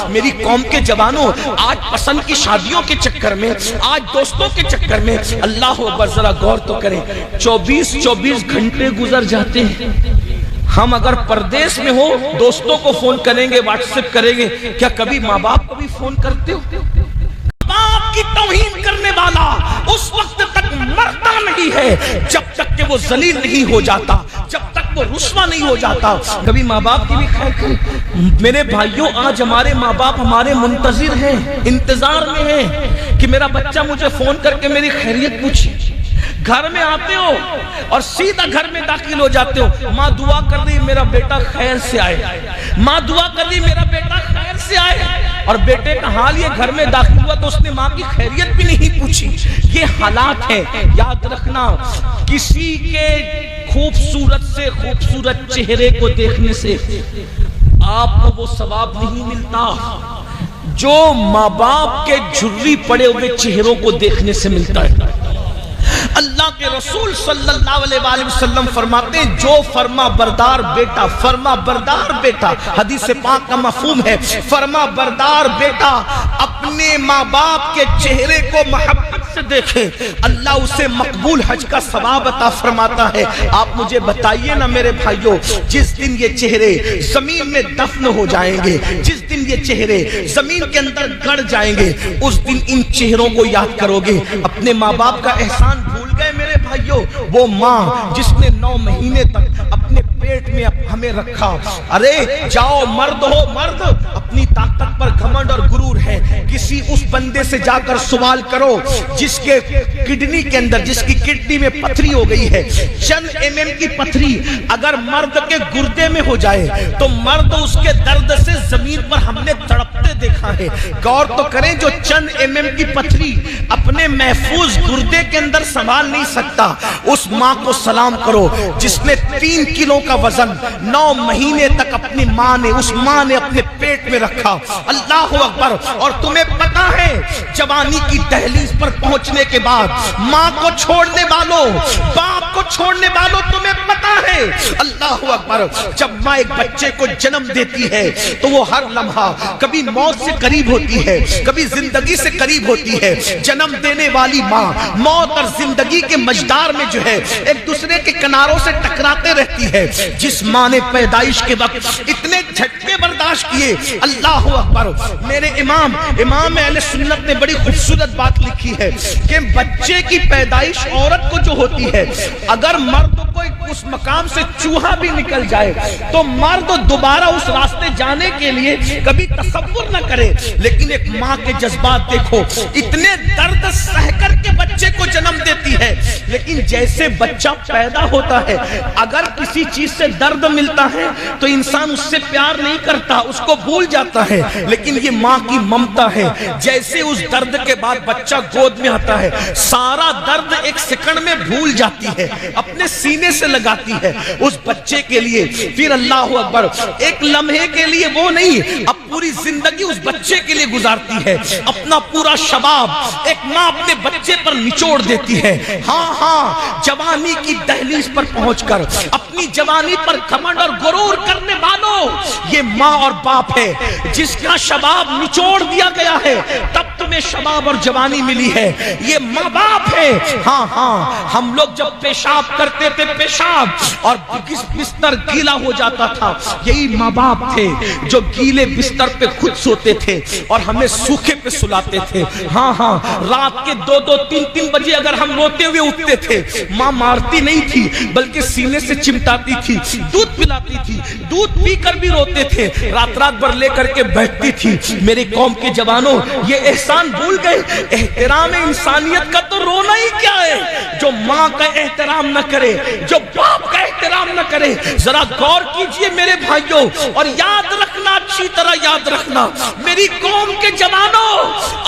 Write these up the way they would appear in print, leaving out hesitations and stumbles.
میری قوم کے جوانوں، آج پسند کی شادیوں کے چکر میں، آج دوستوں کے چکر میں، اللہ اکبر ذرا غور تو کریں، 24 گھنٹے گزر جاتے ہیں۔ ہم اگر پردیس میں ہو دوستوں کو فون کریں گے، واٹس ایپ کریں گے، کیا کبھی ماں باپ کو بھی فون کرتے ہو؟ باپ کی توہین کرنے والا اس وقت تک مرتا نہیں ہے جب تک کہ وہ ذلیل نہیں ہو جاتا، جب تک وہ رسوا نہیں ہو جاتا۔ کبھی ماں باپ کی بھی خیر کریں۔ میرے بھائیوں، آج ہمارے ماں باپ ہمارے منتظر ہیں، انتظار میں ہیں کہ میرا بچہ مجھے فون کر کے میری خیریت پوچھے۔ گھر میں آتے ہو اور سیدھا گھر میں داخل ہو جاتے ہو، ماں دعا کر دی میرا بیٹا خیر سے آئے، ماں دعا کر دی میرا بیٹا خیر سے آئے، اور بیٹے کا حال یہ گھر میں داخل ہوا تو اس نے ماں کی خیریت بھی نہیں پوچھی۔ یہ حالات ہیں، یاد رکھنا، کسی کے خوبصورت سے خوبصورت چہرے کو دیکھنے سے آپ کو وہ ثواب نہیں ملتا جو ماں باپ کے جھری پڑے ہوئے چہروں کو دیکھنے سے ملتا ہے۔ اللہ کے رسول صلی اللہ علیہ وآلہ وسلم فرماتے ہیں، جو فرما بردار بیٹا، فرما بردار بیٹا، حدیث پاک کا مفہوم ہے، فرما بردار بیٹا اپنے ماں باپ کے چہرے کو محبت سے دیکھے، اللہ اسے مقبول حج کا ثواب عطا فرماتا ہے۔ آپ مجھے بتائیے نا میرے بھائیوں، جس دن یہ چہرے زمین میں دفن ہو جائیں گے، جس دن یہ چہرے زمین کے اندر گڑ جائیں گے، اس دن ان چہروں کو یاد کرو گے۔ اپنے ماں باپ کا احسان بھول گئے میرے بھائیوں؟ وہ ماں جس نے 9 مہینے تک اپنے پیٹ میں ہمیں رکھا، ارے جاؤ مرد ہو مرد، اپنی طاقت پر گھمنڈ اور غرور ہے، کسی اس بندے سے جا کر سوال کرو جس کے کڈنی کے اندر، جس کی کڈنی میں پتھری ہو گئی ہے، چند mm کی پتھری اگر مرد کے گردے میں ہو جائے تو مرد اس کے درد سے زمین پر ہم نے تڑپتے دیکھا ہے۔ غور تو کریں، جو چند mm کی پتھری اپنے محفوظ گردے کے اندر سنبھال نہیں سکتا، اس ماں کو سلام کرو جس نے 3 کلو کا وزن 9 مہینے تک اپنی ماں نے، اس ماں نے اپنے پیٹ میں رکھا۔ اللہ اکبر! اور تمہیں پتا ہے جوانی کی دہلیز پر پہنچنے کے بعد ماں کو چھوڑنے والوں، باپ کو چھوڑنے والوں، تمہیں پتا ہے اللہ اکبر، جب ماں ایک بچے کو جنم دیتی ہے تو وہ ہر لمحہ کبھی موت سے قریب ہوتی ہے، کبھی زندگی سے قریب ہوتی ہے۔ جنم دینے والی ماں موت اور زندگی کے مجدار میں جو ہے ایک دوسرے کے کناروں سے ٹکراتے رہتی ہے۔ جس ماں نے پیدائش کے وقت اتنے جھٹکے برداشت کیے، اللہ اکبر! میرے امام اہل سنت نے بڑی خوبصورت بات لکھی ہے کہ بچے کی پیدائش عورت کو جو ہوتی ہے، اگر مرد کو اس مقام سے چوہا بھی نکل جائے تو مرد دوبارہ اس راستے جانے کے لیے کبھی تصور نہ کرے، لیکن ایک ماں کے جذبات دیکھو، اتنے درد سہ کر کے بچے کو جنم دیتی ہے، لیکن جیسے بچہ پیدا ہوتا ہے اگر کسی چیز سے درد ملتا ہے تو انسان اس سے پیار نہیں کرتا، اس کو بھول جاتا ہے، لیکن یہ ماں کی ممتا ہے، جیسے اس درد کے بعد بچہ گود میں آتا ہے سارا درد ایک سیکنڈ میں بھول جاتی ہے، اپنے سینے سے لگاتی ہے اس بچے کے لیے، پھر اللہ اکبر ایک لمحے کے لیے وہ نہیں، اب پوری زندگی اس بچے کے لیے گزارتی ہے، اپنا پورا شباب ایک ماں اپنے بچے پر نچوڑ دیتی ہے۔ ہاں، جوانی کی دہلیز پر پہنچ کر اپنی جوانی پر گھمنڈ اور غرور کرنے والوں، یہ ماں اور باپ ہے جس کا شباب نچوڑ دیا گیا ہے، تب تمہیں شباب اور جوانی ملی ہے، یہ ماں باپ ہے۔ ہاں، ہم لوگ جب پیشاب کرتے تھے، پیشاب اور بستر گیلا ہو جاتا تھا، یہی ماں باپ تھے جو گیلے بستر پہ خود سوتے تھے اور ہمیں سوکھے پہ سلاتے تھے۔ ہاں، رات کے 2-3 بجے اگر ہم روتے ہوئے اٹھتے تھے، ماں مارتی نہیں تھی بلکہ سینے سے چمٹاتی تھی، دودھ پلاتی تھی، دودھ پی کر بھی روتے تھے، رات بھر لے کر کے بیٹھتی تھی۔ میری قوم کے جوانوں، یہ احسان بھول گئے؟ احترام انسانیت کا تو رونا ہی کیا ہے؟ جو ماں کا احترام نہ کرے، جو باپ کا احترام نہ کرے، ذرا غور کیجئے میرے بھائیوں، اور یاد رکھنا، اچھی طرح یاد رکھنا میری قوم کے جوانوں،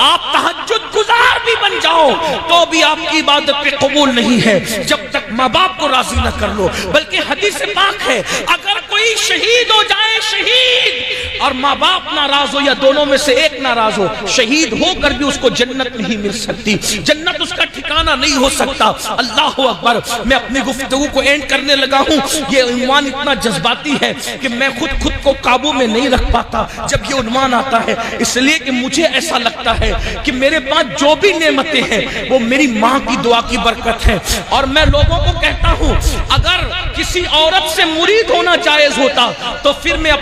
آپ تہجد گزار بھی بن جاؤ تو بھی آپ کی عبادت پہ قبول نہیں ہے جب تک ماں باپ کو راضی نہ کر لو۔ بلکہ حدیث پاک ہے، اگر کوئی شہید ہو جائے، شہید اور ماں باپ ناراض ہو یا دونوں میں سے ایک ناراض ہو، شہید ہو کر بھی اس کو جنت نہیں مل سکتی، جنت اس کا ٹھکانہ نہیں ہو سکتا۔ اللہ اکبر۔ میں اپنی گفتگو کو اینڈ کرنے لگا ہوں۔ یہ عنوان اتنا جذباتی ہے کہ میں خود کو قابو میں نہیں رکھ پاتا جب یہ عنوان آتا ہے، اس لیے کہ مجھے ایسا لگتا ہے کہ میرے پاس جو بھی نعمتیں ہیں وہ میری ماں کی دعا کی برکت ہے۔ اور میں لوگوں کو کہتا ہوں اگر کسی عورت سے مرید ہونا جائز ہوتا تو پھر میں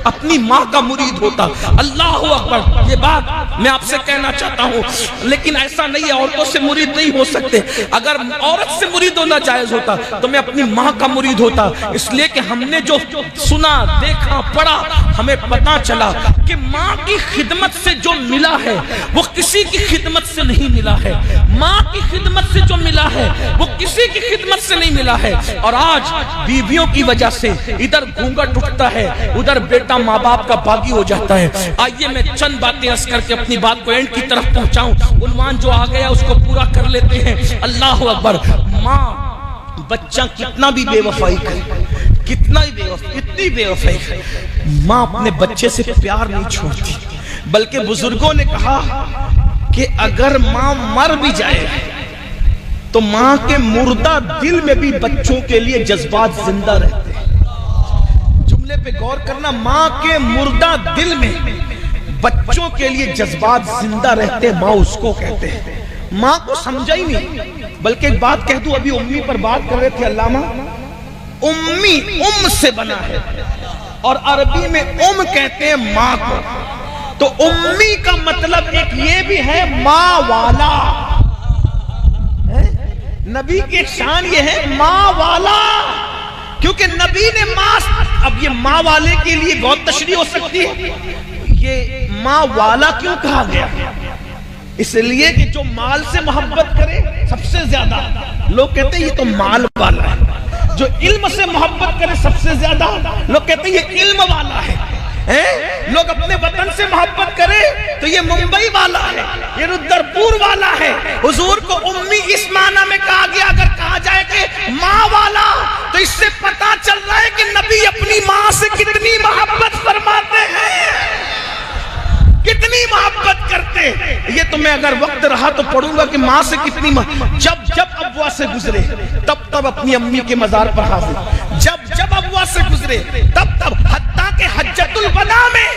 اپنی ماں کا مرید ہوتا۔ اللہ اکبر۔ یہ بات میں آپ سے کہنا چاہتا ہوں، لیکن ایسا نہیں ہے، عورتوں سے مرید نہیں ہو سکتے۔ اگر عورت سے مرید ہونا جائز ہوتا تو میں اپنی ماں کا مرید ہوتا، اس لیے کہ ہم نے جو سنا، دیکھا، پڑھا، ہمیں پتا چلا کہ ماں کی خدمت سے جو ملا ہے وہ کسی کی خدمت سے نہیں ملا ہے، ماں کی خدمت سے جو ملا ہے وہ کسی کی خدمت سے نہیں ملا ہے۔ اور آج بیویوں کی وجہ سے ادھر گھونگھٹ اٹھتا ہے، ادھر بیٹا ماں باپ کا باغی ہو جاتا ہے۔ آئیے میں چند باتیں عرض کر کے اپنی بات کو اینڈ کی طرف پہنچاؤں، عنوان جو آ گیا اس کو پورا کر لیتے ہیں۔ اللہ اکبر۔ ماں بچہ کتنا بھی بے وفائی کرے، کتنا ہی کتنی بے وفائی کرے، ماں اپنے بچے سے پیار نہیں چھوڑتی، بلکہ بزرگوں نے کہا کہ اگر ماں مر بھی جائے تو ماں کے مردہ دل میں بھی بچوں کے لیے جذبات زندہ رہتے ہیں۔ جملے پہ غور کرنا، ماں کے مردہ دل میں بچوں کے لیے جذبات زندہ رہتے ہیں، ماں اس کو کہتے ہیں۔ ماں کو سمجھا ہی نہیں، بلکہ ایک بات کہہ دوں، ابھی امی پر بات کر رہے تھے علامہ، امی ام سے بنا ہے اور عربی میں ام کہتے ہیں ماں کو، تو امی کا مطلب ایک یہ بھی ہے ماں والا۔ نبی کی شان یہ ہے ماں والا، کیونکہ نبی نے ماں، اب یہ ماں والے کے لیے بہت تشریح ہو سکتی ہے، یہ ماں والا کیوں کہا گیا؟ اس لیے کہ جو مال سے محبت کرے سب سے زیادہ، لوگ کہتے ہیں یہ تو مال والا ہے، جو علم سے محبت کرے سب سے زیادہ، لوگ کہتے ہیں یہ علم والا ہے، لوگ اپنے وطن سے محبت کرے تو یہ ممبئی والا ہے، یہ رودرپور والا ہے۔ حضور کو امی اس معنی میں کہا گیا، اگر کہا جائے کہ ماں والا تو اس سے پتا چل رہا ہے کہ نبی اپنی ماں سے کتنی محبت فرماتے ہیں، کتنی محبت کرتے۔ یہ تو میں اگر وقت رہا تو پڑھوں گا کہ ماں سے کتنی جب ابوا سے گزرے تب اپنی امی کے مزار پر حاضر، جب ابوا سے گزرے تب حتیٰ کہ حجۃ الوداع میں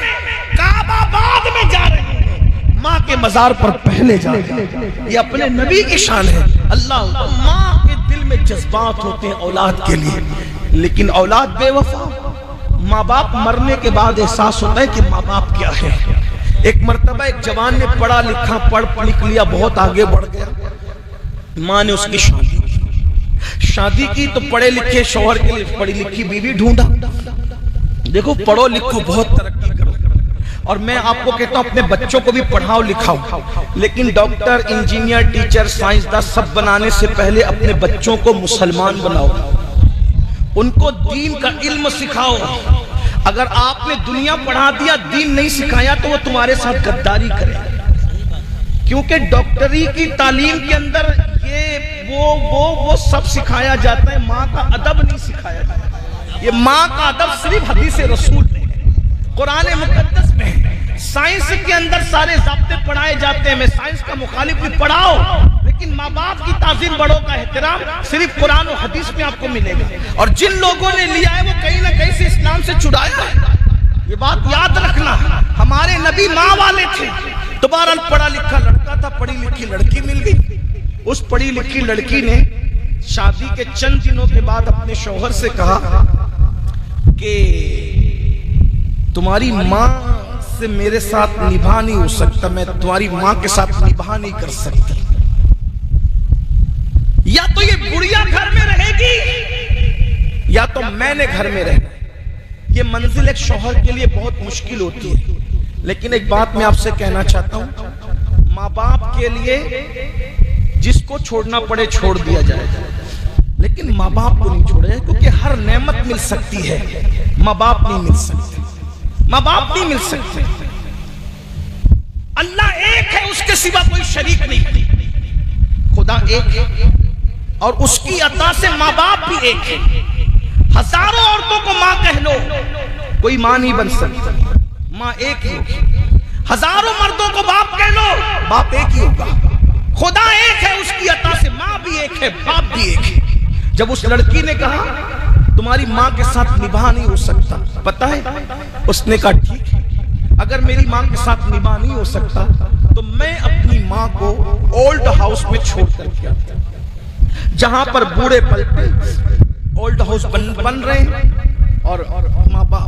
کعبہ آباد میں جا رہے ہیں، ماں کے مزار پر پہلے جا رہے ہیں۔ یہ اپنے نبی کی شان ہے۔ اللہ، ماں کے دل میں جذبات ہوتے ہیں اولاد کے لیے، لیکن اولاد بے وفا، ماں باپ مرنے کے بعد احساس ہوتا ہے کہ ماں باپ کیا ہے۔ ایک مرتبہ ایک جوان نے پڑھا لکھا، پڑھ لکھ لیا، بہت آگے بڑھ گیا، ماں نے اس کی شادی کی تو پڑھے لکھے شوہر کے لیے پڑھی لکھی بیوی ڈھونڈا۔ دیکھو پڑھو لکھو، بہت ترقی کرو، اور میں آپ کو کہتا ہوں اپنے بچوں کو بھی پڑھاؤ لکھاؤ، لیکن ڈاکٹر، انجینئر، ٹیچر، سائنسداں سب بنانے سے پہلے اپنے بچوں کو مسلمان بناؤ، ان کو دین کا علم سکھاؤ۔ اگر آپ نے دنیا پڑھا دیا، دین نہیں سکھایا تو وہ تمہارے ساتھ غداری کرے، کیونکہ ڈاکٹری کی تعلیم کے اندر یہ وہ سب سکھایا جاتا ہے، ماں کا ادب نہیں سکھایا جاتا۔ یہ ماں کا ادب صرف حدیث رسول میں ہے، قرآن مقدس میں ہے۔ سائنس کے اندر سارے ضابطے پڑھائے جاتے ہیں، میں سائنس کا مخالف بھی، پڑھاؤ، لیکن ماں باپ کی تعظیم، بڑوں کا احترام صرف قرآن و حدیث میں آپ کو ملے گا۔ اور جن لوگوں نے لیا ہے وہ کہیں نہ کہیں سے اسلام سے چھڑایا ہے، یہ بات یاد رکھنا۔ ہمارے نبی ماں والے تھے، تو بہرحال پڑھا لکھا لڑکا تھا، پڑھی لکھی لڑکی مل گئی۔ اس پڑھی لکھی لڑکی نے شادی کے چند دنوں کے بعد اپنے شوہر سے کہا کہ تمہاری ماں سے میرے ساتھ نبھا نہیں ہو سکتا، میں تمہاری ماں کے ساتھ نبھا نہیں کر سکتی، یا تو یہ بڑھیا گھر میں رہے گی یا تو میں نے گھر میں رہنا۔ یہ منزل ایک شوہر کے لیے بہت مشکل ہوتی ہے، لیکن ایک بات میں آپ سے کہنا چاہتا ہوں، ماں باپ کے لیے جس کو چھوڑنا پڑے چھوڑ دیا جائے، لیکن ماں باپ کو نہیں چھوڑا جائے، کیونکہ ہر نعمت مل سکتی ہے، ماں باپ نہیں مل سکتے، ماں باپ نہیں مل سکتے۔ اللہ ایک ہے، اس کے سوا کوئی شریک نہیں، خدا ایک ہے، اور اس کی عطا سے ماں باپ بھی ایک ہے۔ ہزاروں عورتوں کو ماں کہہ لو، کوئی ماں نہیں بن سکتی، ماں ایک ہی ہوگی۔ ہزاروں مردوں کو باپ کہہ لو، باپ ایک ہی ہوگا۔ خدا ایک ہے، اس کی عطا سے ماں بھی ایک ہے، باپ بھی ایک ہے۔ جب اس لڑکی نے کہا تمہاری ماں کے ساتھ نباہ نہیں ہو سکتا، پتہ ہے اس نے کہا ٹھیک ہے، اگر میری ماں کے ساتھ نباہ نہیں ہو سکتا تو میں اپنی ماں کو اولڈ ہاؤس میں چھوڑ کر کے آتا ہوں، جہاں پر بوڑھے پلتے اولڈ ہاؤس بن رہے ہیں اور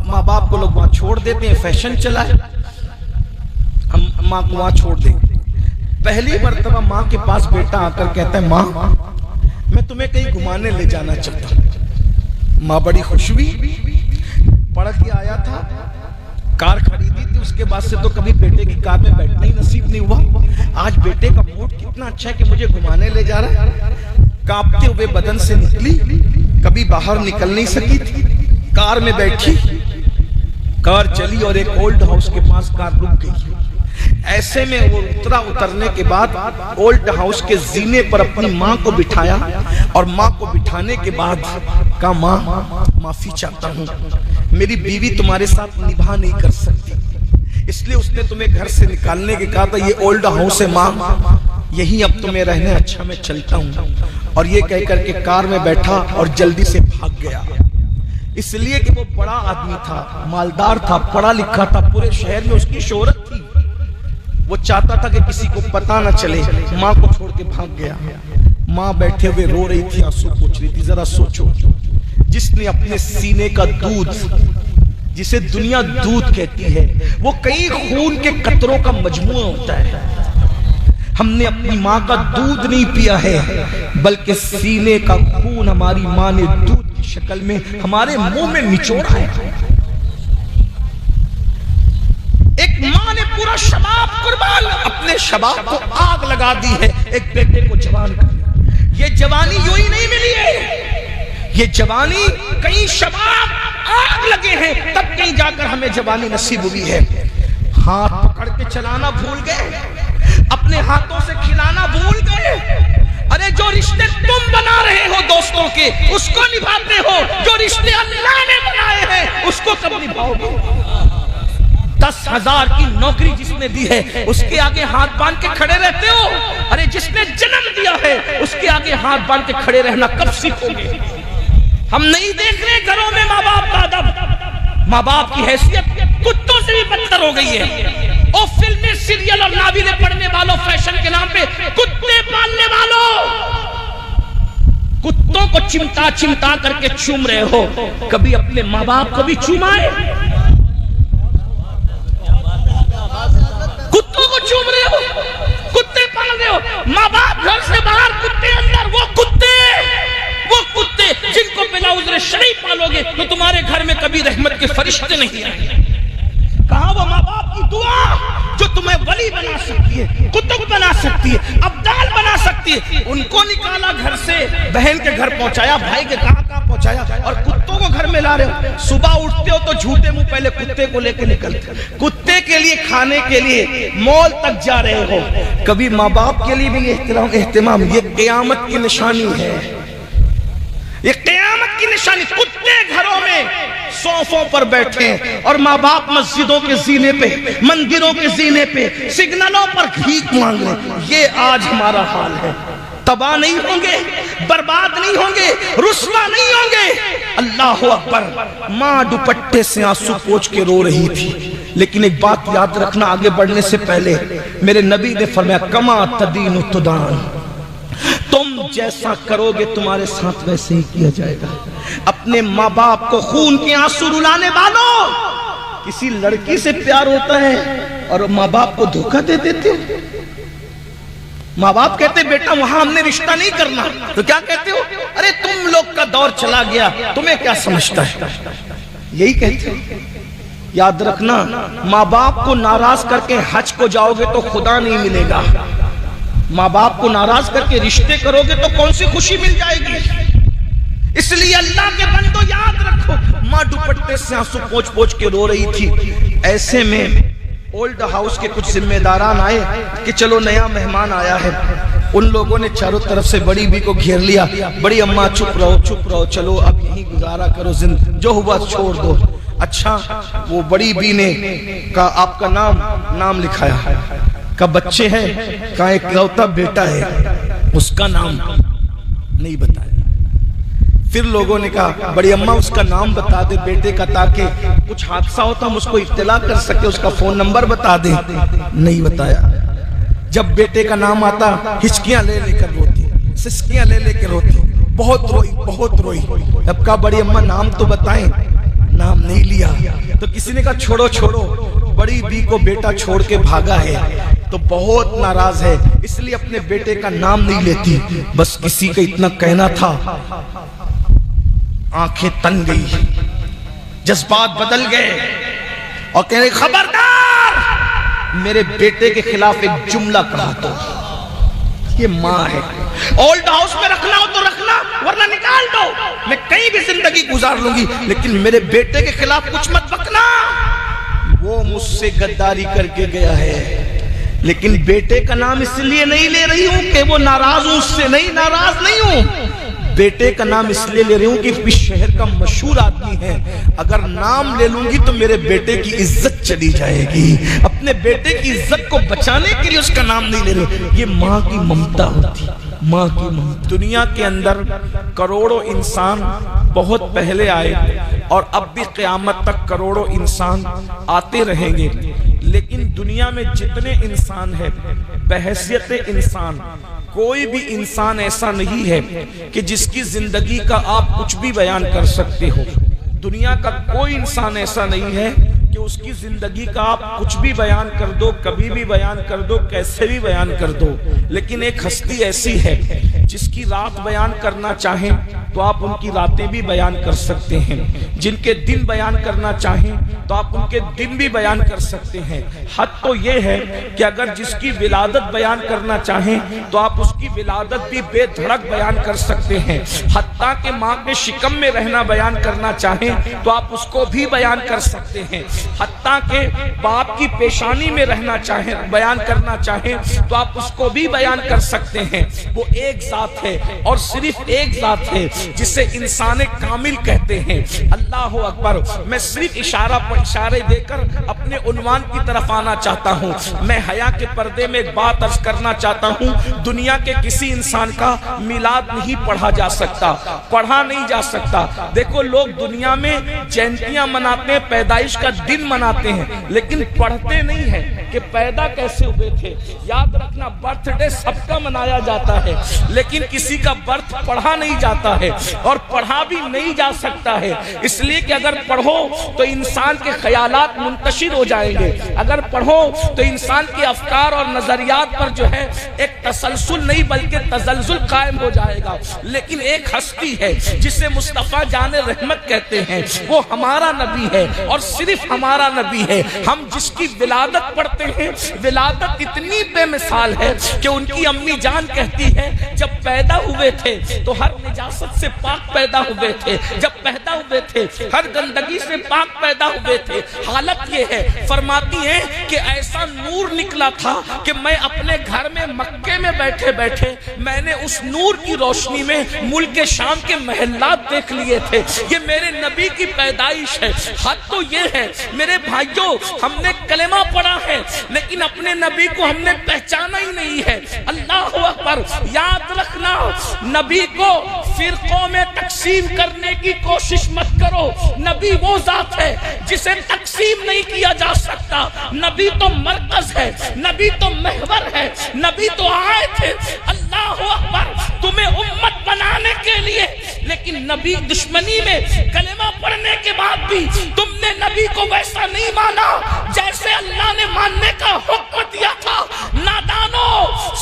ماں باپ کو لوگ وہاں چھوڑ دیتے ہیں، فیشن چلا ہے، ہم ماں کو وہاں چھوڑ دیں۔ پہلی مرتبہ ماں کے پاس بیٹا آ کر کہتا ہے ماں میں تمہیں کہیں گھمانے لے جانا چاہتا ہوں۔ ماں بڑی خوش ہوئی، پڑھ کے آیا تھا، کار خریدی تھی، اس کے بعد سے تو کبھی بیٹے کی کار میں بیٹھنا ہی نصیب نہیں ہوا۔ آج بیٹے کا موڈ کتنا اچھا ہے کہ مجھے گھمانے لے جا رہا ہے۔ کانپتے ہوئے بدن سے نکلی، کبھی باہر نکل نہیں سکی تھی، کار میں بیٹھی، کار چلی اور ایک اولڈ ہاؤس کے پاس کار رک گئی۔ ایسے میں وہ اترنے کے بعد اولڈ ہاؤس کے زینے پر اپنی ماں کو بٹھایا اور ماں کو بٹھانے کے بعد کہا ماں معافی چاہتا ہوں، میری بیوی تمہارے ساتھ نباہ نہیں کر سکتی، اس لیے اس نے تمہیں گھر سے نکالنے کے کہا تھا یہ اولڈ ہاؤس ہے ماں، یہی اب تمہیں رہنے، اچھا میں چلتا ہوں۔ اور یہ کہہ کر کے کار میں بیٹھا اور جلدی سے بھاگ گیا، اس لیے کہ وہ بڑا آدمی تھا، مالدار تھا، پڑھا لکھا تھا، پورے شہر میں اس کی شہرت تھی، وہ چاہتا تھا کہ کسی کو پتہ نہ چلے، ماں کو چھوڑ کے بھاگ گیا۔ ماں بیٹھے ہوئے رو رہی تھی، آنسو پوچھ رہی تھی۔ ذرا سوچو، جس نے اپنے سینے کا دودھ، جسے دنیا دودھ کہتی ہے، وہ کئی خون کے قطروں کا مجموعہ ہوتا ہے، ہم نے اپنی ماں کا دودھ نہیں پیا ہے بلکہ سینے کا خون ہماری ماں نے دودھ کی شکل میں ہمارے منہ میں نچوڑا ہے۔ ایک ماں نے پورا شباب قربان، اپنے شباب کو آگ لگا دی ہے ایک بیٹے کو جوان کر۔ یہ جوانی یوں ہی نہیں ملی ہے، یہ جوانی کئی شباب آگ لگے ہیں تب کہیں جا کر ہمیں جوانی نصیب ہوئی ہے۔ ہاتھ پکڑ کے چلانا بھول گئے، اپنے ہاتھوں سے کھلانا بھول گئے۔ ارے جو رشتے تم بنا رہے ہو دوستوں کے اس کو نبھاتے ہو، جو رشتے اللہ نے بنائے ہیں اس کو کب نبھاؤ گے؟ 10,000 کی نوکری جس نے دی ہے اس کے آگے ہاتھ باندھ کے کھڑے رہتے ہو؟ ارے جس نے جنم دیا ہے اس کے آگے ہاتھ باندھ کے کھڑے رہنا کب سیکھو گے؟ ہم نہیں دیکھ رہے گھروں میں ماں باپ کا ادب، ماں باپ کی حیثیت کتوں سے بھی بدتر ہو گئی ہے۔ اور فلمیں، سیریل اور ناولیں پڑھنے والوں، فیشن کے نام پہ کتے پالنے والوں، کتوں کو چمٹا چمٹا کر کے چوم رہے ہو، کبھی اپنے ماں باپ کو بھی چومائے؟ کتوں کو چوم رہے ہو، کتے پال رہے ہو، ماں باپ گھر سے باہر، کتے اندر۔ وہ کتے جن کو بلا عذر شرعی پالو گے تو تمہارے گھر میں کبھی رحمت کے فرشتے نہیں آئیں گے۔ کہاں وہ ماں باپ کی دعا جو تمہیں ولی بنا سکتی ہے، قطب بنا سکتی ہے، ابدال بنا سکتی ہے؟ ان کو نکالا گھر سے، بہن کے گھر پہنچایا، بھائی کے کہاں پہنچایا، اور کتوں کو گھر میں لا رہے ہو۔ صبح اٹھتے ہو تو جھوٹے منہ پہلے کتے کو لے کے نکلتے، کتے کے لیے کھانے کے لیے مول تک جا رہے ہو۔ کبھی ماں باپ کے لیے بھی اہتمام، یہ قیامت کی نشانی ہے، یہ قیامت کی نشانی۔ کتے گھروں میں صوفوں پر بیٹھے اور ماں باپ مسجدوں کے زینے پہ، مندروں کے زینے پہ، سگنلوں پر بھیک مانگ رہے۔ یہ آج ہمارا حال ہے۔ تباہ نہیں ہوں گے، برباد نہیں ہوں گے، رسوا نہیں ہوں گے۔ اللہ اکبر۔ ماں دوپٹے سے آنسو پوچھ کے رو رہی تھی، لیکن ایک بات یاد رکھنا آگے بڑھنے سے پہلے، میرے نبی نے فرمایا کما تدین تدان، تم جیسا کرو گے تمہارے ساتھ ویسے ہی کیا جائے گا۔ اپنے ماں باپ کو خون کے آنسو رلانے والوں، کسی لڑکی سے پیار ہوتا ہے اور ماں باپ کو دھوکہ دے دیتے ہو۔ ماں باپ کہتے بیٹا وہاں ہم نے رشتہ نہیں کرنا، تو کیا کہتے ہو؟ ارے تم لوگ کا دور چلا گیا، تمہیں کیا سمجھتا ہے؟ یہی کہتے ہو۔ یاد رکھنا، ماں باپ کو ناراض کر کے حج کو جاؤ گے تو خدا نہیں ملے گا، ماں باپ کو ناراض کر کے رشتے کرو گے تو کون سی خوشی مل جائے گی؟ اس لیے اللہ کے بندو یاد رکھو، ماں دوپٹے سے آنسو پوچھ پوچھ کے رو رہی تھی۔ ایسے میں اولڈ ہاؤس کے کچھ ذمہ داران آئے کہ چلو نیا مہمان آیا ہے۔ ان لوگوں نے چاروں طرف سے بڑی بی کو گھیر لیا، بڑی اماں چپ رہو چلو اب یہیں گزارا کرو، جو ہوا چھوڑ دو۔ اچھا وہ بڑی بی نے کہا آپ کا نام لکھایا، کہا بچے ہیں، کہا ایک لوتا بیٹا ہے، اس کا نام نہیں بتایا۔ پھر لوگوں نے کہا بڑی اماں اس کا نام بتا دے بیٹے کا، تاکہ کچھ حادثہ ہوتا ہم اس کو اطلاع کر سکے، اس کا فون نمبر بتا دے، نہیں بتایا۔ جب بیٹے کا نام آتا ہچکیاں لے لے کر روتی، سسکیاں لے لے کے روتی، بہت روئی۔ اب کہا بڑی اماں نام تو بتائیں، نام نہیں لیا۔ تو کسی نے کہا چھوڑو، بڑی بی کو بیٹا چھوڑ کے بھاگا ہے تو بہت ناراض ہے، اس لیے اپنے بیٹے کا نام نہیں لیتی۔ بس کسی کا اتنا کہنا تھا، آنکھیں تن گئی، جذبات بدل گئے اور کہنے خبردار میرے بیٹے کے خلاف ایک جملہ کہا تو یہ ماں ہے، اولڈ ہاؤس میں رکھنا ہو تو رکھنا ورنہ نکال دو، میں کہیں بھی زندگی گزار لوں گی، لیکن میرے بیٹے کے خلاف کچھ مت بکنا۔ وہ مجھ سے غداری کر کے گیا ہے، لیکن بیٹے کا نام اس لیے نہیں لے رہی ہوں کہ وہ ناراض ہوں، اس سے نہیں ناراض نہیں ہوں، بیٹے کا نام اس لیے لے رہی ہوں کہ اس شہر کا مشہور آدمی ہے، اگر نام لے لوں گی تو میرے بیٹے کی عزت چلی جائے گی، اپنے بیٹے کی عزت کو بچانے کے لیے اس کا نام نہیں لے رہی۔ یہ ماں کی ممتا ہوتی، ماں کی ممتا۔ دنیا کے اندر کروڑوں انسان بہت پہلے آئے اور اب بھی قیامت تک کروڑوں انسان آتے رہیں گے، لیکن دنیا میں جتنے انسان ہیں بحیثیت انسان، کوئی بھی انسان ایسا نہیں ہے کہ جس کی زندگی کا آپ کچھ بھی بیان کر سکتے ہو۔ دنیا کا کوئی انسان ایسا نہیں ہے کہ اس کی زندگی کا آپ کچھ بھی بیان کر دو، کبھی بھی بیان کر دو، کیسے بھی بیان کر دو، لیکن ایک ہستی ایسی ہے جس کی رات بیان کرنا چاہیں تو آپ ان کی راتیں بھی بیان کر سکتے ہیں، جن کے دن بیان کرنا چاہیں تو آپ ان کے دن بھی بیان کر سکتے ہیں۔ حد تو یہ ہے کہ اگر جس کی ولادت بیان کرنا چاہیں تو آپ اس کی ولادت بھی بے دھڑک بیان کر سکتے ہیں، حتیٰ کہ ماں کے شکم میں رہنا بیان کرنا چاہیں تو آپ اس کو بھی بیان کر سکتے ہیں، حتیٰ کہ باپ کی پیشانی میں رہنا چاہیں بیان کرنا چاہیں تو آپ اس کو بھی بیان کر سکتے ہیں۔ وہ ایک ذات ہے اور صرف ایک ذات ہے جسے انسان کامل کہتے ہیں۔ اللہ اکبر۔ میں صرف اشارے دے کر اپنے عنوان کی طرف آنا چاہتا ہوں۔ میں حیا کے پردے میں ایک بات عرض کرنا چاہتا ہوں، دنیا کے کسی انسان کا میلاد نہیں پڑھا جا سکتا، پڑھا نہیں جا سکتا۔ دیکھو لوگ دنیا میں جینتیاں مناتے ہیں، پیدائش کا دن مناتے ہیں، لیکن پڑھتے نہیں ہیں کہ پیدا کیسے ہوئے تھے۔ یاد رکھنا برتھ ڈے سب کا منایا جاتا ہے، لیکن کسی کا برتھ پڑھا نہیں جاتا ہے اور پڑھا بھی نہیں جا سکتا ہے، اس لیے کہ اگر پڑھو تو انسان کے خیالات منتشر ہو جائیں گے، اگر پڑھو تو انسان کے افکار اور نظریات پر جو ہے ایک تسلسل نہیں بلکہ تزلزل قائم ہو جائے گا۔ لیکن ایک ہستی ہے جسے مصطفیٰ جان رحمت کہتے ہیں، وہ ہمارا نبی ہے اور صرف ہمارا نبی ہے۔ ہم جس کی ولادت پڑھتے ہیں، ولادت اتنی بے مثال ہے کہ ان کی امی جان کہتی ہے جب پیدا ہوئے تھے تو ہر نجاست سے پاک پیدا ہوئے تھے، جب پیدا ہوئے تھے ہر گندگی سے پاک پیدا ہوئے تھے۔ حالت یہ ہے، فرماتی ہیں کہ ایسا نور نکلا تھا کہ میں اپنے گھر میں مکے میں بیٹھے بیٹھے میں نے اس نور کی روشنی میں ملک شام کے محلات دیکھ لیے تھے۔ یہ میرے نبی کی پیدائش ہے۔ حد تو یہ ہے میرے بھائیوں، ہم نے کلمہ پڑھا ہے لیکن اپنے نبی کو ہم نے پہچانا ہی نہیں ہے۔ اللہ اکبر۔ یاد رکھنا، نبی کو فرقوں میں تقسیم کرنے کی کوشش مت کرو۔ نبی وہ ذات ہے جسے تقسیم نہیں کیا جا سکتا۔ نبی تو مرکز ہے، نبی تو محور ہے، نبی تو آئے تھے اللہ اکبر تمہیں امت بنانے کے لیے، لیکن نبی دشمنی میں کلمہ پڑھنے کے بعد بھی تم نے نبی کو ویسا نہیں مانا جیسے اللہ نے ماننے کا حکم دیا تھا۔ نادانو،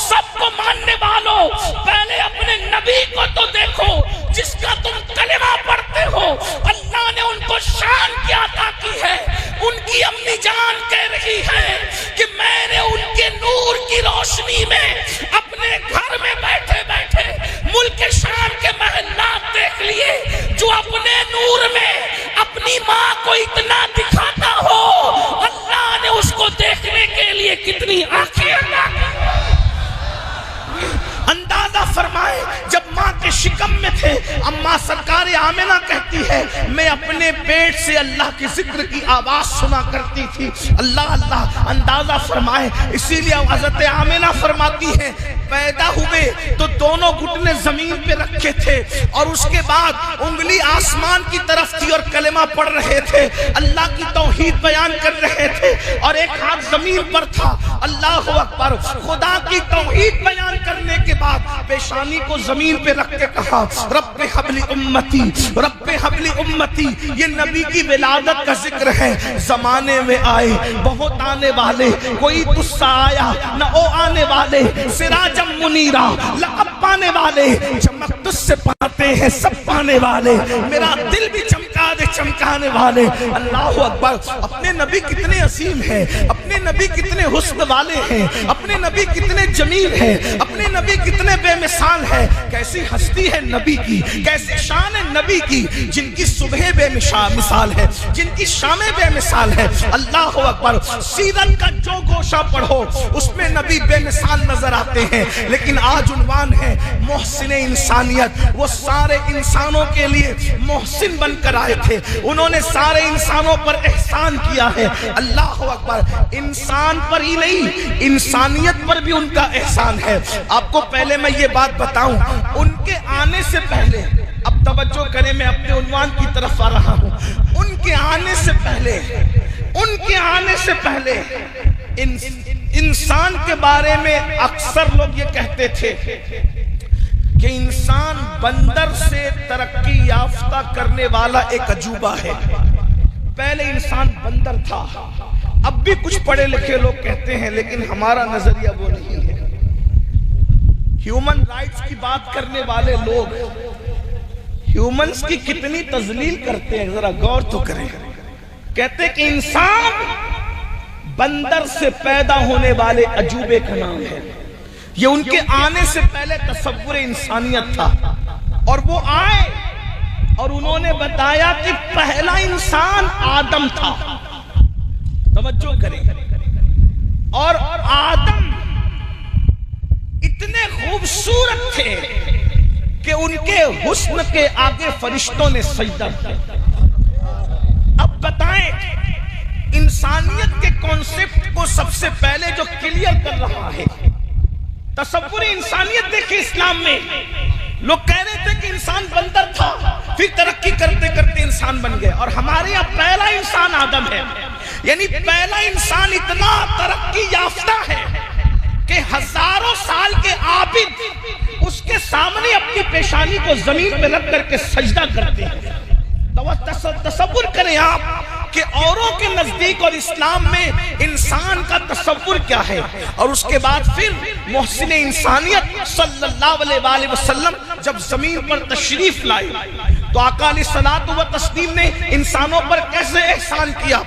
سب کو ماننے والوں، پہلے اپنے نبی کو تو دیکھو جس کا تم کلمہ پڑھتے ہو۔ اللہ نے ان کو شان کیا عطا کی ہے۔ ان کی امی جان کہہ رہی ہے کہ میں نے ان کے نور کی روشنی میں اپنے گھر میں بیٹھے بیٹھے ملک شام کے محلات دیکھ لیے۔ جو اپنے نور میں اپنی ماں کو اتنا دکھاتا ہو، اللہ نے اس کو دیکھنے کے لیے کتنی آنکھیں عطا کی۔ اندازہ فرمائے جب ماں کے شکم میں تھے، اما سرکار آمنہ کہتی ہے میں اپنے پیٹ سے اللہ کے ذکر کی آواز سنا کرتی تھی۔ اللہ اللہ اندازہ فرمائے، اسی لیے حضرت آمنہ فرماتی ہے پیدا ہوئے تو دونوں گھٹنے زمین پہ رکھے تھے اور اس کے بعد انگلی آسمان کی طرف تھی اور کلمہ پڑھ رہے تھے، اللہ کی توحید بیان کر رہے تھے، اور ایک ہاتھ زمین پر تھا۔ اللہ اکبر، خدا کی توحید بیان کرنے کے بعد پیشانی کو زمین پہ رکھ کے کہا رب حبلی امتی، رب حبلی امتی۔ یہ نبی کی ولادت کا ذکر ہے۔ زمانے میں آئے بہت آنے والے، کوئی تسا آیا نہ او آنے والے، سراجم منیرہ لقب پانے والے، چمک تجھ سے پاتے ہیں سب پانے والے، میرا دل بھی چمکا دے چمکانے والے۔ اللہ اکبر، اپنے نبی کتنے عظیم ہیں، اپنے نبی کتنے حسن والے ہیں، اپنے نبی کتنے جمیل ہیں، اپنے نبی کتنے بے مثال ہیں۔ کیسی ہستی ہے نبی کی، کیسی شان ہے نبی کی، جن کی صبح بے مثال ہے، جن کی شامیں بے مثال ہے۔ اللہ اکبر، سیرت کا جو گوشہ پڑھو اس میں نبی بے مثال نظر آتے ہیں، لیکن آج عنوان ہے محسن انسانیت۔ وہ سارے انسانوں کے لیے محسن بن کر آئے تھے، انہوں نے سارے انسانوں پر احسان کیا ہے۔ اللہ اکبر، انسان پر ہی نہیں انسانیت پر بھی ان کا احسان ہے۔ آپ کو پہلے میں یہ بات بتاؤں، ان کے آنے سے پہلے، اب توجہ کریں میں اپنے عنوان کی طرف آ رہا ہوں، ان کے آنے سے پہلے، ان کے آنے سے پہلے انسان کے بارے میں اکثر لوگ یہ کہتے تھے کہ انسان بندر سے ترقی یافتہ کرنے والا ایک عجوبہ ہے۔ پہلے انسان بندر تھا، اب بھی کچھ پڑھے لکھے لوگ کہتے ہیں، لیکن ہمارا نظریہ وہ نہیں ہے۔ ہیومن رائٹس کی بات کرنے والے لوگ ہیومنز کی کتنی تذلیل کرتے ہیں، ذرا غور تو کریں۔ کہتے کہ انسان بندر سے پیدا ہونے والے عجوبے کا نام ہے۔ یہ ان کے آنے سے پہلے تصور انسانیت تھا، اور وہ آئے اور انہوں نے بتایا کہ پہلا انسان آدم تھا۔ توجہ کریں، اور آدم اتنے خوبصورت تھے کہ ان کے حسن کے آگے فرشتوں نے سجدہ کیا۔ اب بتائیں، انسانیت کے کانسیپٹ کو سب سے پہلے جو کلیئر کر رہا ہے، تصور انسانیت دیکھیں اسلام میں۔ لوگ کہہ رہے تھے کہ انسان بندر تھا، پھر ترقی کرتے کرتے انسان بن گئے، اور ہمارے یہاں پہلا انسان آدم ہے۔ یعنی پہلا انسان اتنا ترقی یافتہ ہے کہ ہزاروں سال کے عابد اس کے سامنے اپنی پیشانی کو زمین پہ رکھ کر کے سجدہ کرتے ہیں۔ تصور کریں آپ کہ اوروں کے نزدیک اور اسلام میں انسان کا تصور کیا ہے، اور اس کے بعد پھر محسن انسانیت صلی اللہ علیہ وآلہ وسلم جب زمین پر تشریف لائے تو آقا علیہ الصلوۃ والتسلیم نے انسانوں پر کیسے احسان کیا۔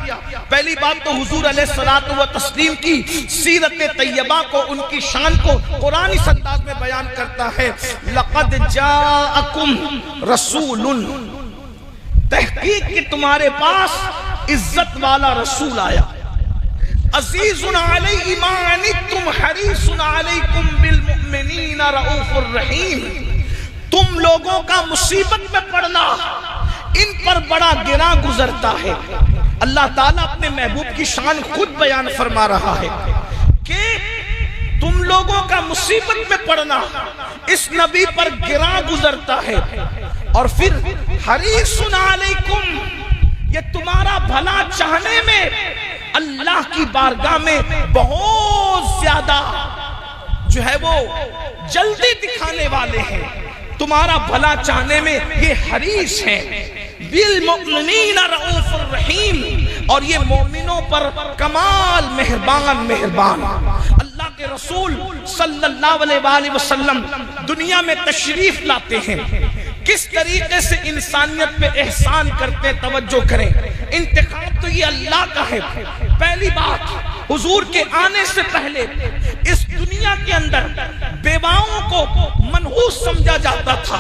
پہلی بات تو حضور علیہ الصلوۃ والتسلیم کی سیرت طیبہ کو، ان کی شان کو قرآن اس انداز میں بیان کرتا ہے، لقد جاءکم رسول، تحقیق کہ تمہارے پاس عزت والا رسول آیا، عزیز علیہ ما عنتم حریص علیکم بالمؤمنین رؤوف الرحیم۔ تم لوگوں کا مصیبت میں پڑنا ان پر بڑا گراں گزرتا ہے۔ اللہ تعالیٰ اپنے محبوب کی شان خود بیان فرما رہا ہے کہ تم لوگوں کا مصیبت میں پڑنا اس نبی پر گراں گزرتا ہے، اور پھر حریص علیکم، یہ تمہارا بھلا چاہنے میں اللہ کی بارگاہ میں بہت زیادہ جو ہے وہ جلدی دکھانے والے ہیں، تمہارا بھلا چاہنے میں یہ حریص ہیں۔ بالمؤمنین رؤوف الرحیم، اور یہ مومنوں پر کمال مہربان۔ اللہ کے رسول صلی اللہ علیہ وآلہ وسلم دنیا میں تشریف لاتے ہیں، کس طریقے سے انسانیت پہ احسان کرتے، توجہ کریں۔ انتخاب تو یہ اللہ کا ہے۔ پہلی بات، حضور کے آنے سے پہلے اس دنیا کے اندر بیواؤں کو منحوس سمجھا جاتا تھا،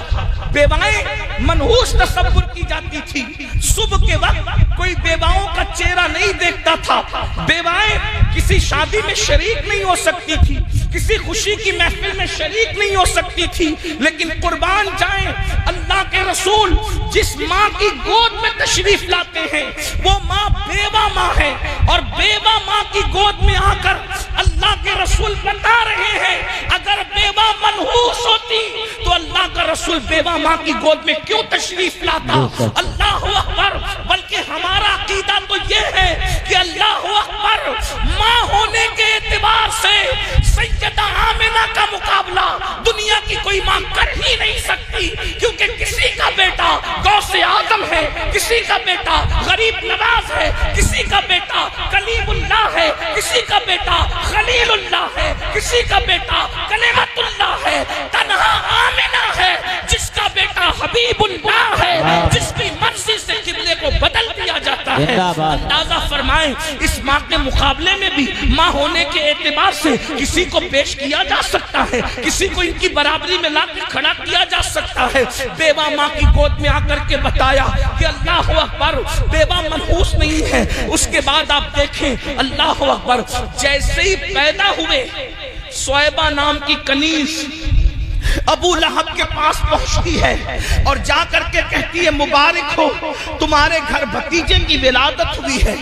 بیوائیں منحوس تصور کی جاتی تھی۔ صبح کے وقت کوئی بیواؤں کا چہرہ نہیں دیکھتا تھا، بیوائیں کسی شادی میں شریک نہیں ہو سکتی تھی، کسی خوشی کی محفل میں شریک نہیں ہو سکتی تھی، لیکن قربان جائیں اللہ کے رسول جس ماں کی گود میں تشریف لاتے ہیں وہ ماں بیوہ ماں ہے، اور بیوہ ماں کی گود میں آ کر اللہ کے رسول بتا رہے ہیں اگر بیوہ منحوس ہوتی تو اللہ کا رسول بیوہ ماں کی گود میں کیوں تشریف لاتا؟ اللہ اکبر! بلکہ ہمارا عقیدہ تو یہ ہے کہ اللہ اکبر، ماں ہونے کے اعتبار سے سیدہ آمنہ کا مقابلہ دنیا کی کوئی ماں کر ہی نہیں سکتی، کیونکہ کسی کا بیٹا غوث اعظم ہے، کسی کا بیٹا غریب نواز ہے، کسی کا بیٹا کلیم اللہ ہے، کسی کا بیٹا خلیل اللہ ہے، کسی کا بیٹا کلمت اللہ ہے، تنہا آمنہ ہے جس کا بیٹا حبیب اللہ ہے، جس کی مرضی سے قبلے کو بدل دیا جاتا ہے۔ اندازہ فرمائیں اس ماں کے مقابلے میں بھی ماں ہونے کے اعتبار سے کسی کو پیش کیا جا سکتا ہے، کسی کو ان کی برابری میں لا کے کھڑا کیا جا سکتا ہے۔ بیوہ ماں کی گود میں آ کر کے بتایا کہ اللہ اکبر، بیوہ منحوس نہیں ہے۔ اس کے بعد آپ دیکھیں اللہ اکبر، جیسے ہی پیدا ہوئے صہیبہ نام کی کنیز ابو لہب کے پاس پہنچتی ہے اور جا کر کے کہتی ہے مبارک ہو، تمہارے گھر بھتیجے کی ولادت ہوئی ہے۔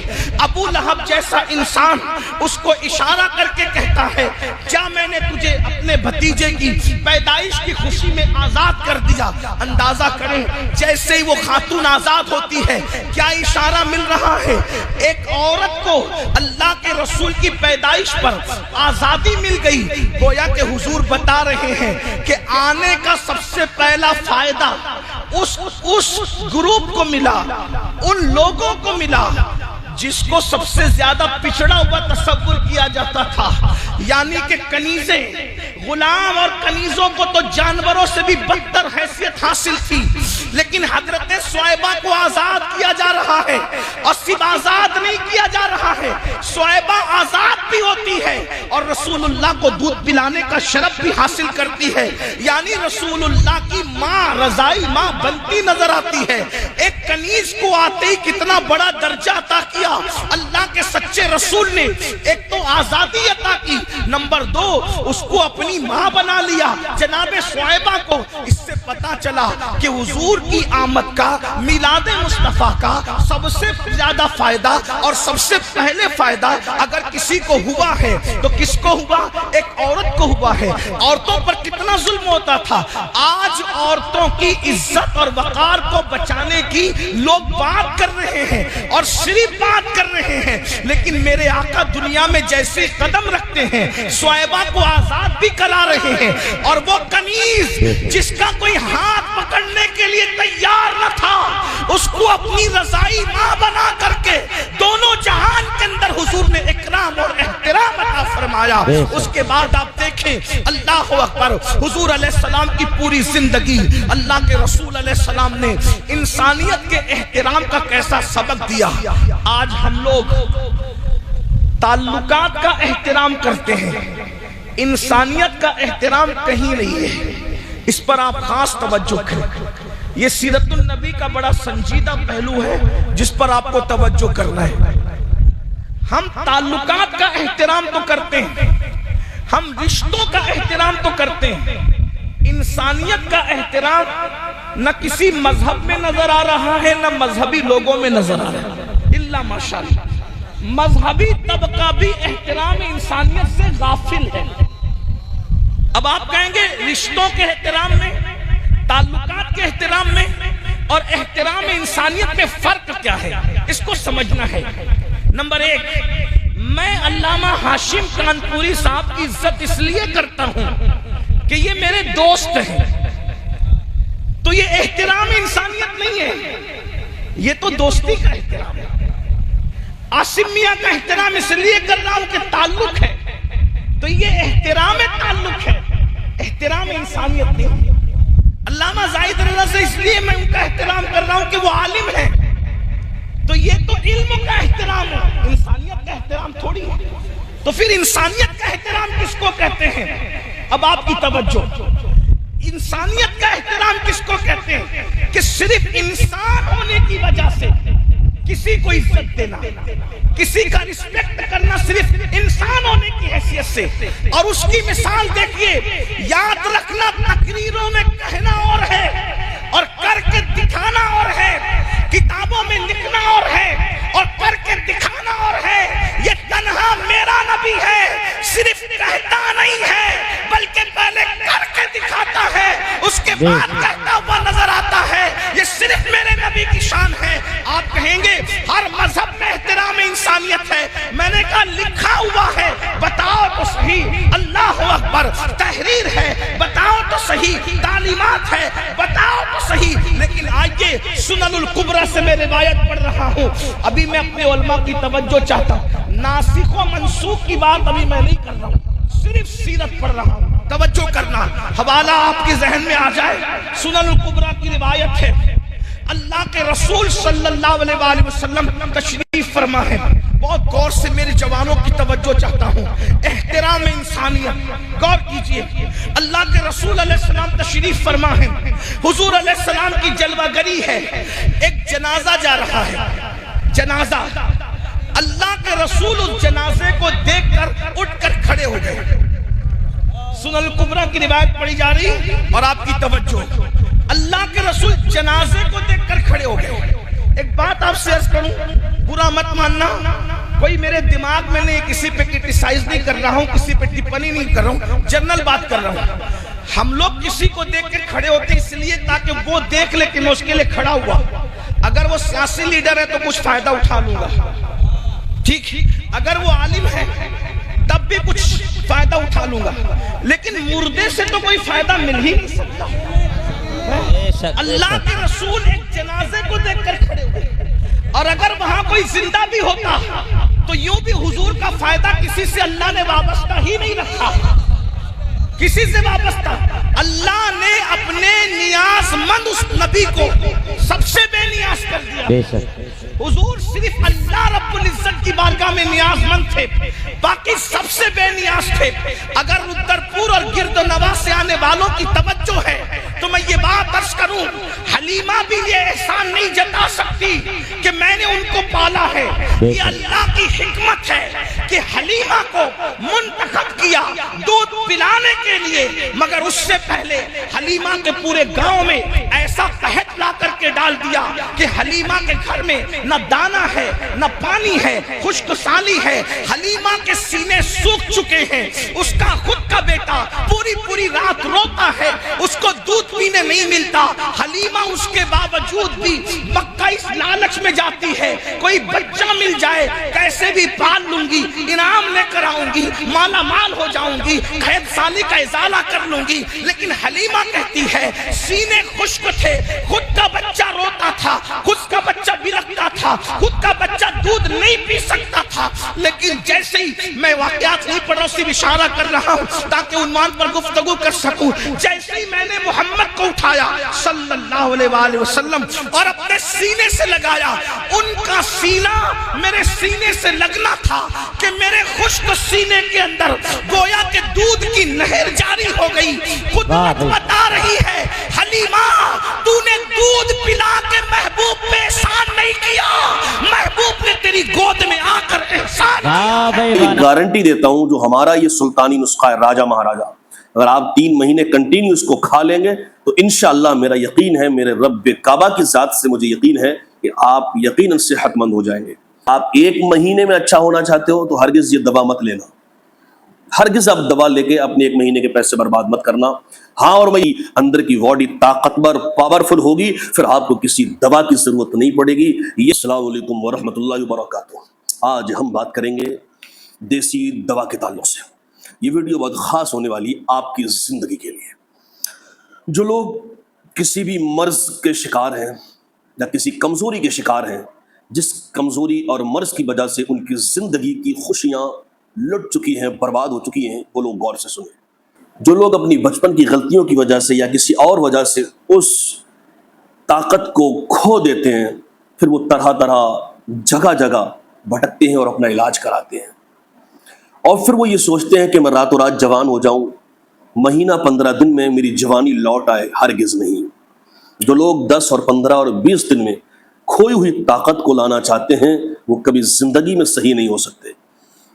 ابو لہب جیسا انسان اس کو اشارہ کر کے کہتا ہے کیا میں نے تجھے اپنے بھتیجے کی پیدائش کی خوشی میں آزاد کر دیا؟ اندازہ کریں جیسے ہی وہ خاتون آزاد ہوتی ہے کیا اشارہ مل رہا ہے؟ ایک عورت کو اللہ کے رسول کی پیدائش پر آزادی مل گئی۔ گویا کہ حضور بتا رہے ہیں کہ آنے کا سب سے پہلا فائدہ اس گروپ کو ملا، ان لوگوں کو ملا جس کو سب سے زیادہ پچھڑا ہوا تصور کیا جاتا تھا، یعنی کہ کنیزیں۔ غلام اور کنیزوں کو تو جانوروں سے بھی بدتر حیثیت حاصل تھی، لیکن حضرت صہیبہ کو آزاد کیا جا رہا ہے، اور صرف آزاد نہیں کیا جا رہا ہے، صہیبہ آزاد بھی ہوتی ہے اور رسول اللہ کو دودھ پلانے کا شرف بھی حاصل کرتی ہے، یعنی رسول اللہ کی ماں رضائی ماں بنتی نظر آتی ہے۔ ایک کنیز کو آتے ہی کتنا بڑا درجہ عطا کیا اللہ کے سچے رسول نے، ایک تو آزادی عطا کی، نمبر دو اس کو اپنی ماں بنا لیا جناب صہیبہ کو۔ اس سے پتا چلا کہ حضور کی آمد کا، میلاد مصطفیٰ کا سب سے زیادہ فائدہ اور سب سے پہلے فائدہ اگر کسی کو ہوا ہے تو کس کو ہوا؟ ایک عورت کو ہوا ہے۔ عورتوں پر کتنا ظلم ہوتا تھا، آج عورتوں کی عزت اور وقار کو بچانے کی لوگ بات کر رہے ہیں اور صرف بات کر رہے ہیں، لیکن میرے آقا دنیا میں جیسے قدم رکھتے ہیں صہیبہ کو آزاد بھی کرا رہے ہیں، اور وہ کنیز جس کا کوئی ہاتھ پکڑنے کے لیے تیار نہ تھا اس کو اپنی رضائی ماں بنا کر کے دونوں جہان کے اندر حضور نے اکرام اور احترام عطا فرمایا۔ اس کے بعد آپ دیکھیں اللہ اکبر، حضور علیہ السلام کی پوری زندگی اللہ کے رسول علیہ السلام نے انسانیت کے احترام کا کیسا سبق دیا۔ آج ہم لوگ تعلقات کا احترام کرتے ہیں، انسانیت کا احترام کہیں نہیں ہے، اس پر آپ خاص توجہ کریں۔ یہ سیرت النبی کا بڑا سنجیدہ پہلو ہے جس پر آپ کو توجہ کرنا ہے۔ ہم تعلقات کا احترام تو کرتے ہیں، ہم رشتوں کا احترام تو کرتے ہیں، انسانیت کا احترام نہ کسی مذہب میں نظر آ رہا ہے نہ مذہبی لوگوں میں نظر آ رہا ہے، الا ماشاءاللہ۔ مذہبی طبقہ بھی احترام انسانیت سے غافل ہے۔ اب آپ کہیں گے رشتوں کے احترام میں، تعلقات کے احترام میں اور احترام انسانیت میں فرق کیا ہے؟ اس کو سمجھنا ہے۔ نمبر ایک، میں علامہ ہاشم کانپوری صاحب کی عزت اس لیے کرتا ہوں کہ یہ میرے دوست ہیں، تو یہ احترام انسانیت نہیں ہے، یہ تو دوستی کا احترام ہے۔ عاصم میاں کا احترام اس لیے کر رہا ہوں کہ تعلق ہے، تو یہ احترام تعلق ہے، احترام انسانیت نہیں۔ علامہ زاہد رضا سے اس لیے میں ان کا احترام کر رہا ہوں کہ وہ عالم ہے، تو یہ تو علم کا احترام ہے، انسانیت کا احترام تھوڑی ہے۔ تو پھر انسانیت کا احترام کس کو کہتے ہیں؟ اب آپ کی توجہ، انسانیت کا احترام کس کو کہتے ہیں؟ کہ صرف انسان ہونے کی وجہ سے کسی کو عزت دینا، کسی کا رسپیکٹ کرنا، صرف انسان ہونے کی حیثیت سے، اور اس کی مثال دیکھیے. یاد رکھنا تقریروں میں کہنا اور ہے اور کر کے دکھانا اور ہے، کتابوں میں لکھنا اور ہے اور کر کے دکھانا اور ہے. یہ تنہا میرا نبی ہے، صرف کہتا نہیں ہے بلکہ پہلے کر کے دکھاتا ہے، اس کے بعد کہتا ہوا نظر آتا ہے. یہ صرف میرے نبی کی شان ہے. آپ کہیں گے ہر مذہب میں احترام انسانیت ہے، میں نے کہا لکھا ہوا ہے، بتاؤ تو صحیح. اللہ اکبر، تحریر ہے، بتاؤ تو صحیح. تعلیمات ہے، بتاؤ تو صحیح. لیکن آئیے سنن الکبریٰ سے میں روایت پڑھ رہا ہوں. ابھی میں اپنے علماء کی توجہ چاہتا ہوں، ناسخ و منسوخ کی بات ابھی میں نہیں کر رہا ہوں، صرف سیرت پڑھ رہا ہوں. توجہ کرنا، حوالہ آپ کے ذہن میں آ جائے. سنن الکبریٰ کی روایت ہے، اللہ کے رسول صلی اللہ علیہ وآلہ وسلم تشریف فرما ہے. بہت غور سے میرے جوانوں کی توجہ چاہتا ہوں. احترام انسانیت، غور کیجئے. اللہ کے رسول علیہ السلام تشریف فرما ہے، حضور علیہ السلام کی جلوہ گری ہے. ایک جنازہ جا رہا ہے، جنازہ. اللہ کے رسول اس جنازے کو دیکھ کر اٹھ کر کھڑے ہو گئے. سنن الکبریٰ کی روایت پڑھی جا رہی اور آپ کی توجہ. اللہ کے رسول جنازے کو دیکھ کر کھڑے ہو گئے. ایک بات آپ سے عرض کروں، برا مت ماننا، کوئی میرے دماغ میں نہیں، کسی پہ کرٹیسائز نہیں کر رہا ہوں، کسی پہ ٹپنی نہیں کر رہا ہوں، جنرل بات کر رہا ہوں. ہم لوگ کسی کو دیکھ کے کھڑے ہوتے ہیں اس لیے تاکہ وہ دیکھ لے کہ میں اس کے لیے کھڑا ہوا. اگر وہ سیاسی لیڈر ہے تو کچھ فائدہ اٹھا لوں گا، ٹھیک. اگر وہ عالم ہے تب بھی کچھ فائدہ اٹھا لوں گا، لیکن مردے سے تو کوئی فائدہ مل ہی نہیں سکتا. اللہ کے رسول ایک جنازے کو دیکھ کر کھڑے ہوئے، اور اگر وہاں کوئی زندہ بھی ہوتا تو یوں بھی حضور کا فائدہ کسی سے اللہ نے وابستہ ہی نہیں رکھا، کسی سے وابستہ. اللہ نے اپنے نیاز مند اس نبی کو سب سے بے نیاز کر دیا. حضور صرف اللہ رب العزت کی بارگاہ میں نیاز مند تھے، باقی سب سے بے نیاز تھے. اگر رودرپور اور گرد و نواح سے آنے والوں کی توجہ ہے تو میں یہ بات عرض کروں، حلیمہ بھی یہ احسان نہیں جتا سکتی کہ میں نے ان کو پالا ہے. یہ اللہ کی حکمت ہے کہ حلیمہ کو منتخب کیا دودھ پلانے کے لیے، مگر اس سے پہلے حلیمہ کے پورے گاؤں میں ایسا قحط لا کر کے ڈال دیا کہ حلیمہ کے گھر میں نہ دانا ہے نہ پانی ہے، خشک سالی ہے. حلیمہ کے سینے سوکھ چکے ہیں. اس کا خود کا بیٹا پوری رات روتا ہے، اس کو دودھ پینے نہیں ملتا. حلیمہ اس کے باوجود بھی مکہ اس لالچ میں جاتی ہے، کوئی بچہ مل جائے کیسے بھی پال لوں گی، انعام لے کر آؤں گی، مالا مال ہو جاؤں گی، قید سالی کا ازالہ کر لوں گی. لیکن حلیمہ کہتی ہے سینے خشک تھے، خود کا بچہ روتا تھا، خود کا بچہ برکتا تھا، خود کا بچہ دودھ نہیں پی سکتا تھا. لیکن جیسے ہی میں واقعات نہیں پڑھ رہا ہوں، صرف اشارہ کر رہا ہوں تاکہ عنوان پر گفتگو کر سکوں. جیسے ہی میں نے محمد کو اٹھایا صلی اللہ علیہ وآلہ وسلم اور اپنے سینے سے لگایا، ان کا سینہ میرے سینے سے لگنا تھا کہ میرے خشک سینے کے اندر گویا کہ دودھ کی نہر جاری ہو گئی. قدرت بتا رہی ہے حلیمہ تو نے دودھ پلا کے محبوب پہ احسان نہیں کیا، محبوب نے تیری گود میں آ کر احسان کیا. گارنٹی دیتا ہوں جو ہمارا یہ سلطانی نسخہ ہے راجہ مہاراجہ، اگر آپ 3 مہینے کنٹینیو اس کو کھا لیں گے تو انشاءاللہ میرا یقین ہے، میرے رب کعبہ کی ذات سے مجھے یقین ہے کہ آپ یقیناً صحت مند ہو جائیں گے. آپ 1 مہینے میں اچھا ہونا چاہتے ہو تو ہرگز یہ دوا مت لینا، ہرگز آپ دوا لے کے اپنے 1 مہینے کے پیسے برباد مت کرنا. ہاں، اور میں اندر کی باڈی طاقتور پاورفل ہوگی، پھر آپ کو کسی دوا کی ضرورت نہیں پڑے گی. یہ السلام علیکم ورحمۃ اللہ وبرکاتہ. آج ہم بات کریں گے دیسی دوا کے تعلق سے. یہ ویڈیو بہت خاص ہونے والی آپ کی زندگی کے لیے. جو لوگ کسی بھی مرض کے شکار ہیں یا کسی کمزوری کے شکار ہیں، جس کمزوری اور مرض کی وجہ سے ان کی زندگی کی خوشیاں لٹ چکی ہیں، برباد ہو چکی ہیں، وہ لوگ غور سے سنیں. جو لوگ اپنی بچپن کی غلطیوں کی وجہ سے یا کسی اور وجہ سے اس طاقت کو کھو دیتے ہیں، پھر وہ طرح جگہ جگہ بھٹکتے ہیں اور اپنا علاج کراتے ہیں، اور پھر وہ یہ سوچتے ہیں کہ میں راتوں رات جوان ہو جاؤں، مہینہ 15 دن میں میری جوانی لوٹ آئے. ہرگز نہیں. جو لوگ 10 اور 15 اور 20 دن میں کھوئی ہوئی طاقت کو لانا چاہتے ہیں وہ کبھی زندگی میں صحیح نہیں ہو سکتے.